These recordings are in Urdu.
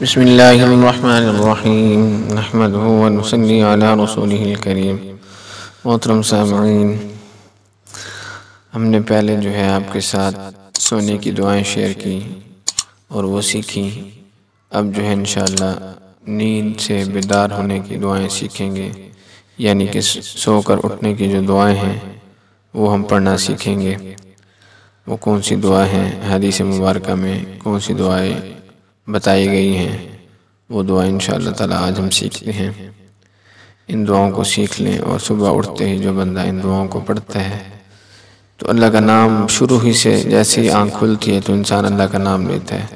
بسم اللہ الرحمن الرحیم نحمدہ ونصلی علی رسولہ الکریم۔ محترم سامعین، ہم نے پہلے آپ کے ساتھ سونے کی دعائیں شیئر کی اور وہ سیکھی۔ اب انشاءاللہ نیند سے بیدار ہونے کی دعائیں سیکھیں گے، یعنی کہ سو کر اٹھنے کی جو دعائیں ہیں وہ ہم پڑھنا سیکھیں گے۔ وہ کون سی دعا ہیں، حدیث مبارکہ میں کون سی دعائیں بتائی گئی ہیں، وہ دعا انشاءاللہ تعالی آج ہم سیکھتے ہیں۔ ان دعاؤں کو سیکھ لیں اور صبح اٹھتے ہی جو بندہ ان دعاؤں کو پڑھتا ہے تو اللہ کا نام شروع ہی سے جیسے ہی آنکھ کھلتی ہے تو انسان اللہ کا نام لیتا ہے۔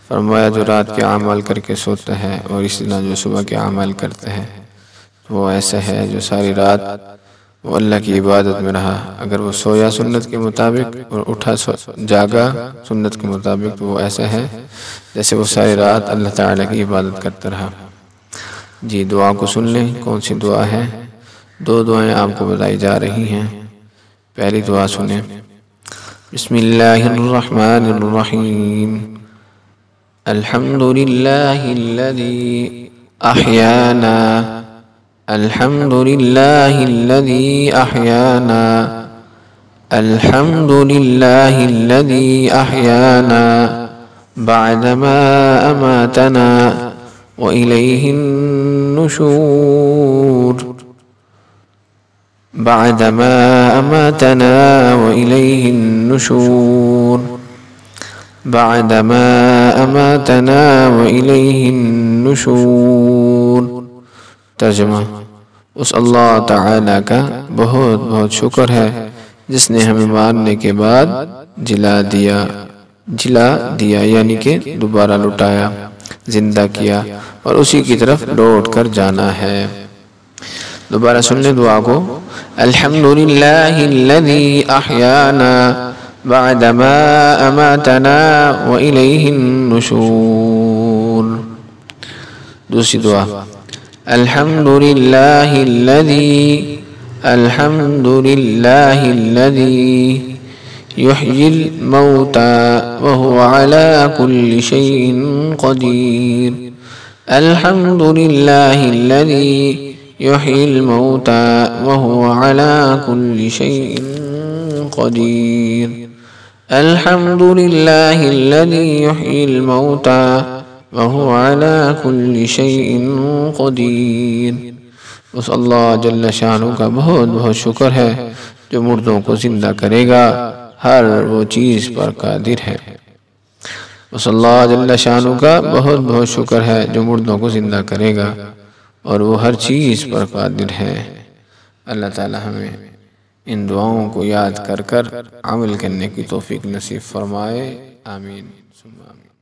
فرمایا جو رات کے اعمال کر کے سوتا ہے اور اس طرح جو صبح کے اعمال کرتا ہے وہ ایسا ہے جو ساری رات وہ اللہ کی عبادت میں رہا۔ اگر وہ سویا سنت کے مطابق اور اٹھا جاگا سنت کے مطابق تو وہ ایسا ہے جیسے وہ ساری رات اللہ تعالیٰ کی عبادت کرتا رہا۔ جی دعا کو سن لیں، کون سی دعا ہے؟ دو دعائیں آپ کو بتائی جا رہی ہیں۔ پہلی دعا سنیں، بسم اللہ الرحمن الرحیم، الحمدللہ الذی احیانا، الحمدللہ الذی احیانا، الحمدللہ الذی احیانا بعدما اماتنا وإلیہ النشور، بعدما اماتنا وإلیہ النشور، بعدما اماتنا وإلیہ النشور۔ ترجمہ، اس اللہ تعالیٰ کا بہت بہت شکر ہے جس نے ہمیں مارنے کے بعد جلا دیا یعنی کہ دوبارہ لٹایا، زندہ کیا اور اسی کی طرف لوٹ کر جانا ہے۔ دوبارہ سن لیں دعا کو، الحمدللہ الذی احیانا بعدما اماتنا وإلیہ النشور۔ دوسری دعا، الحمدللہ الذی یحیی الموتى وهو على كل شيء قدیر، الحمدللہ الذی یحیی الموتى وهو على كل شيء قدیر، الحمدللہ الذی یحیی الموتى وهو على كل شيء قدیر۔ اس اللہ جل شانہ کا بہت بہت شکر ہے جو مردوں کو زندہ کرے گا، ہر وہ چیز پر قادر ہے۔ اس اللہ جل شانہ کا بہت بہت شکر ہے جو مردوں کو زندہ کرے گا اور وہ ہر چیز پر قادر ہے۔ اللہ تعالی ہمیں ان دعاؤں کو یاد کر کر عمل کرنے کی توفیق نصیب فرمائے، آمین ثم آمین۔